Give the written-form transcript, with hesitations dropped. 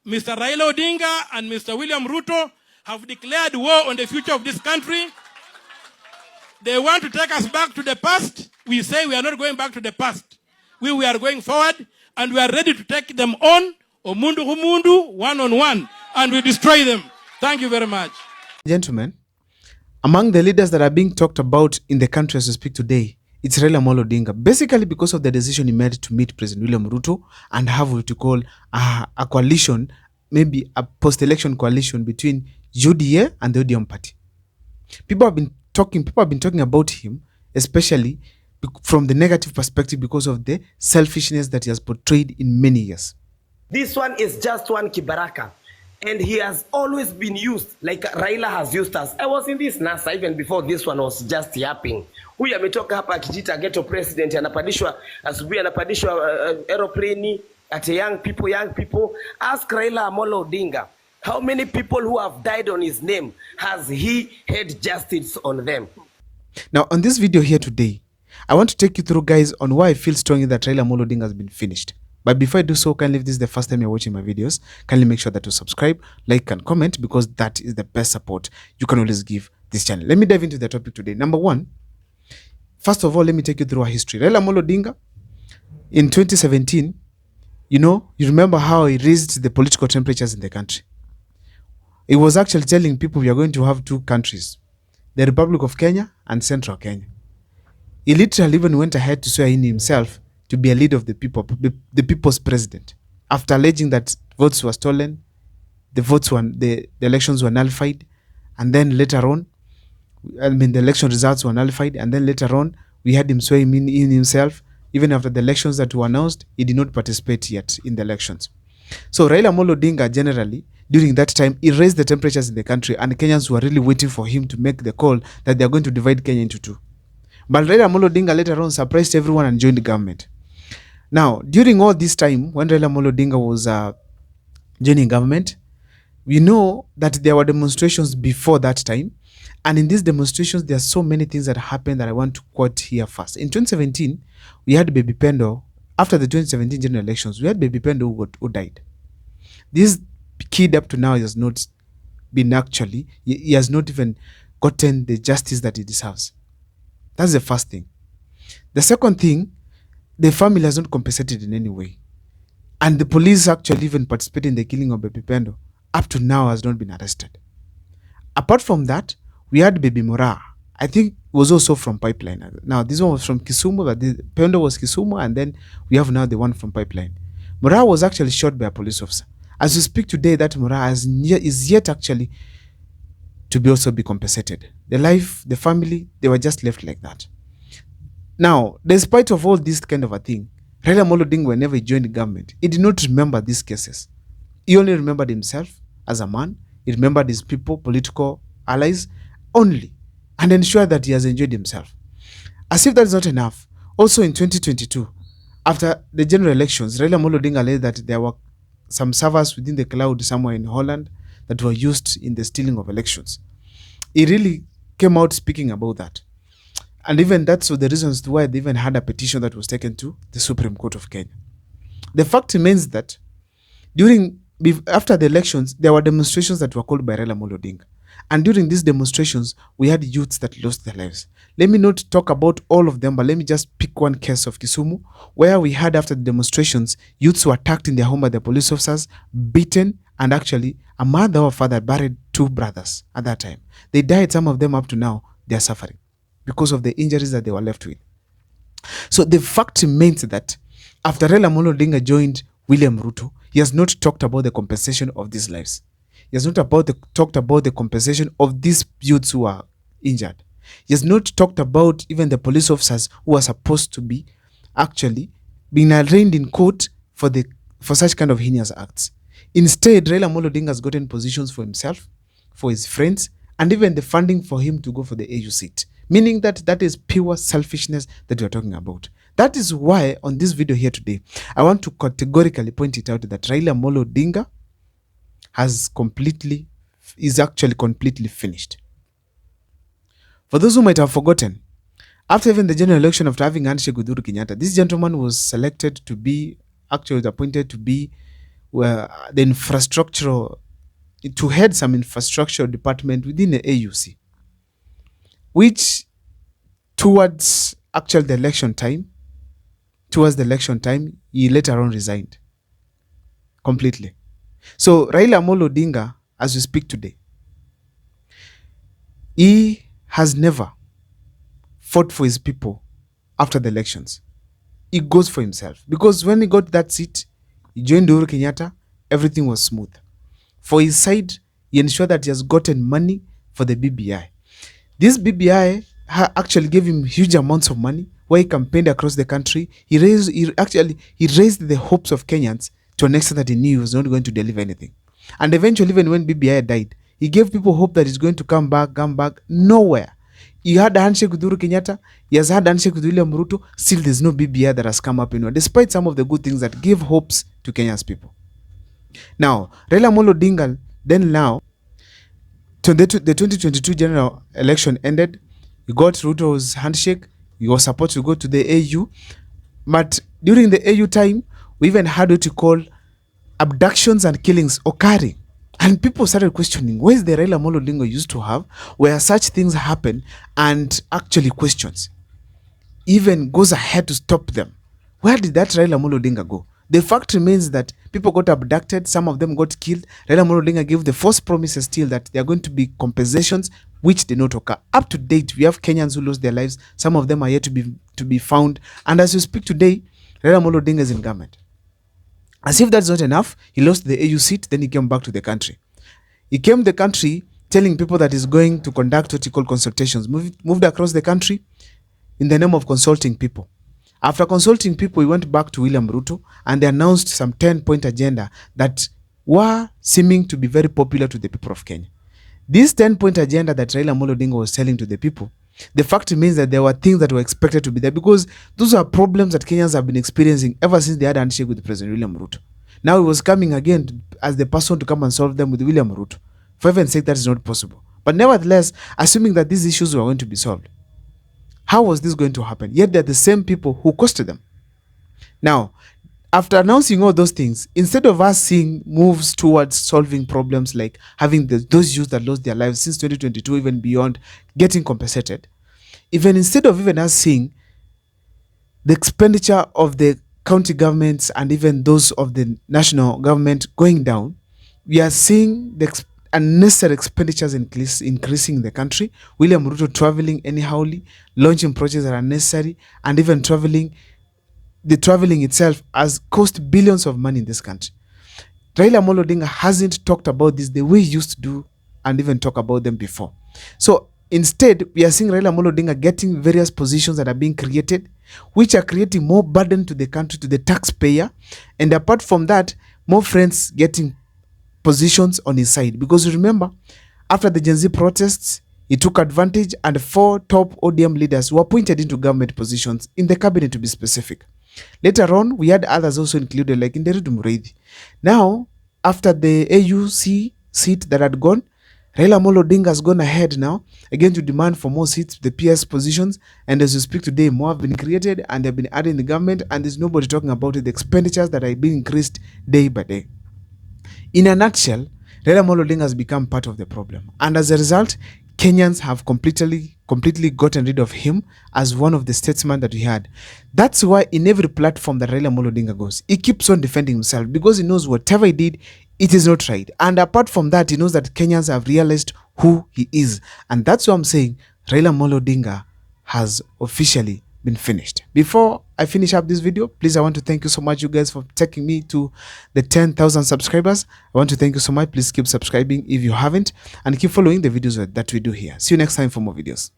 Mr. Raila Odinga and Mr. William Ruto have declared war on the future of this country. They want to take us back to the past. We say we are not going back to the past. We are going forward, and we are ready to take them on, omundu humundu, one-on-one, and we destroy them. Thank you very much. Gentlemen, among the leaders that are being talked about in the country as we speak today, it's Raila Odinga, basically because of the decision he made to meet President William Ruto and have what you call a coalition, maybe a post-election coalition between UDA and the ODM party. People have been talking about him, especially from the negative perspective because of the selfishness that he has portrayed in many years. This one is just one kibaraka, and he has always been used like Raila has used us. I was in this NASA even before this one was just yapping. Huyu ametoka hapa akijita ghetto president, anapandishwa asubuhi, anapandishwa aeroplane at young people. Ask Raila Amolo Odinga, how many people who have died on his name has he had justice on them? Now, on this video here today, I want to take you through, guys, on why I feel strongly that Raila Amolo Odinga has been finished. But before I do so, kindly, if this is the first time you're watching my videos, kindly make sure that you subscribe, like, and comment, because that is the best support you can always give this channel. Let me dive into the topic today. Number one, first of all, let me take you through our history. Raila Amolo Odinga, in 2017, you remember how he raised the political temperatures in the country. He was actually telling people we are going to have two countries, the Republic of Kenya and Central Kenya. He literally even went ahead to swear in himself to be a leader of the people, the people's president, after alleging that votes were stolen, the elections were nullified, and then later on, the election results were nullified, and then later on, we had him swearing in himself. Even after the elections that were announced, he did not participate yet in the elections. So Raila Amolo Odinga, generally, during that time, he raised the temperatures in the country, and Kenyans were really waiting for him to make the call that they are going to divide Kenya into two. But Raila Amolo Odinga later on surprised everyone and joined the government. Now, during all this time, when Raila Amolo Odinga was joining government, we know that there were demonstrations before that time. And in these demonstrations, there are so many things that happened that I want to quote here first. In 2017, we had Baby Pendo. After the 2017 general elections, we had Baby Pendo who died. This kid up to now has not been he has not even gotten the justice that he deserves. That's the first thing. The second thing, the family has not compensated in any way. And the police actually even participated in the killing of Baby Pendo. Up to now has not been arrested. Apart from that, we had Baby Mora. I think was also from Pipeline. Now, this one was from Kisumu, but the Pendo was Kisumu, and then we have now the one from Pipeline. Mora was actually shot by a police officer. As we speak today, that Mora is yet actually to be also be compensated. The family, they were just left like that. Now, despite of all this kind of a thing, Raila Amolo Odinga, whenever he joined the government, he did not remember these cases. He only remembered himself as a man. He remembered his people, political allies only, and ensured that he has enjoyed himself. As if that is not enough, also in 2022, after the general elections, Raila Amolo Odinga alleged that there were some servers within the cloud somewhere in Holland that were used in the stealing of elections. He really came out speaking about that. And even that's the reasons why they even had a petition that was taken to the Supreme Court of Kenya. The fact remains that after the elections, there were demonstrations that were called by Raila Amolo Odinga. And during these demonstrations, we had youths that lost their lives. Let me not talk about all of them, but let me just pick one case of Kisumu, where we had, after the demonstrations, youths were attacked in their home by the police officers, beaten, and actually a mother or father buried two brothers at that time. They died, some of them up to now, they are suffering because of the injuries that they were left with. So the fact remains that after Raila Amolo Odinga joined William Ruto, he has not talked about the compensation of these lives. He has not talked about the compensation of these youths who are injured. He has not talked about even the police officers who are supposed to be actually being arraigned in court for such kind of heinous acts. Instead, Raila Amolo Odinga has gotten positions for himself, for his friends, and even the funding for him to go for the AU seat. Meaning that is pure selfishness that we are talking about. That is why on this video here today, I want to categorically point it out that Raila Amolo Odinga is actually completely finished. For those who might have forgotten, after even the general election, after having handshake with Uhuru Kenyatta, this gentleman was appointed to be the infrastructural, to head some infrastructural department within the AUC, which towards the election time, he later on resigned completely. So Raila Amolo Odinga, as we speak today, he has never fought for his people after the elections. He goes for himself. Because when he got that seat, he joined Uhuru Kenyatta, everything was smooth. For his side, he ensured that he has gotten money for the BBI. This BBI actually gave him huge amounts of money where he campaigned across the country. He raised the hopes of Kenyans to an extent that he knew he was not going to deliver anything. And eventually, even when BBI died, he gave people hope that he's going to come back. Nowhere. He had a handshake with Uhuru Kenyatta. He has had a handshake with William Ruto. Still, there's no BBI that has come up anywhere, despite some of the good things that give hopes to Kenya's people. Now, Raila Amolo Odinga, then now, the 2022 general election ended. He got Ruto's handshake. He was supposed to go to the AU. But during the AU time, we even had what you call abductions and killings occurring. And people started questioning, where is the Raila Amolo Odinga used to have, where such things happen, and actually questions. Even goes ahead to stop them. Where did that Raila Amolo Odinga go? The fact remains that people got abducted, some of them got killed. Raila Amolo Odinga gave the false promises still that there are going to be compensations, which did not occur. Up to date, we have Kenyans who lost their lives. Some of them are yet to be found. And as we speak today, Raila Amolo Odinga is in government. As if that's not enough, he lost the AU seat, then he came back to the country. He came to the country telling people that he's going to conduct what he called consultations. Moved across the country in the name of consulting people. After consulting people, he went back to William Ruto and they announced some 10-point agenda that were seeming to be very popular to the people of Kenya. This 10-point agenda that Raila Amolo Odinga was telling to the people, the fact remains that there were things that were expected to be there because those are problems that Kenyans have been experiencing ever since they had a handshake with President William Ruto. Now he was coming again as the person to come and solve them with William Ruto. For heaven's sake, that is not possible. But nevertheless, assuming that these issues were going to be solved, how was this going to happen? Yet they're the same people who caused them. Now, after announcing all those things, instead of us seeing moves towards solving problems like having those youth that lost their lives since 2022, even beyond, getting compensated, even instead of even us seeing the expenditure of the county governments and even those of the national government going down, we are seeing the unnecessary expenditures increasing in the country. William Ruto traveling anyhowly, launching projects that are unnecessary, and even the traveling itself has cost billions of money in this country. Raila Amolo Odinga hasn't talked about this the way he used to do and even talk about them before. So instead, we are seeing Raila Amolo Odinga getting various positions that are being created, which are creating more burden to the country, to the taxpayer. And apart from that, more friends getting positions on his side. Because remember, after the Gen Z protests, he took advantage and 4 top ODM leaders were appointed into government positions in the cabinet, to be specific. Later on, we had others also included, like Nderitu Mureithi. Now, after the AUC seat that had gone, Raila Amolo Odinga has gone ahead now, again to demand for more seats, the PS positions, and as we speak today, more have been created and they've been added in the government, and there's nobody talking about it, the expenditures that are being increased day by day. In a nutshell, Raila Amolo Odinga has become part of the problem, and as a result, Kenyans have completely gotten rid of him as one of the statesmen that we had. That's why in every platform that Raila Amolo Odinga goes, he keeps on defending himself because he knows whatever he did, it is not right. And apart from that, he knows that Kenyans have realized who he is. And that's why I'm saying Raila Amolo Odinga has officially been finished. Before I finish up this video, please, I want to thank you so much, you guys, for taking me to the 10,000 subscribers. I want to thank you so much. Please keep subscribing if you haven't, and keep following the videos that we do here. See you next time for more videos.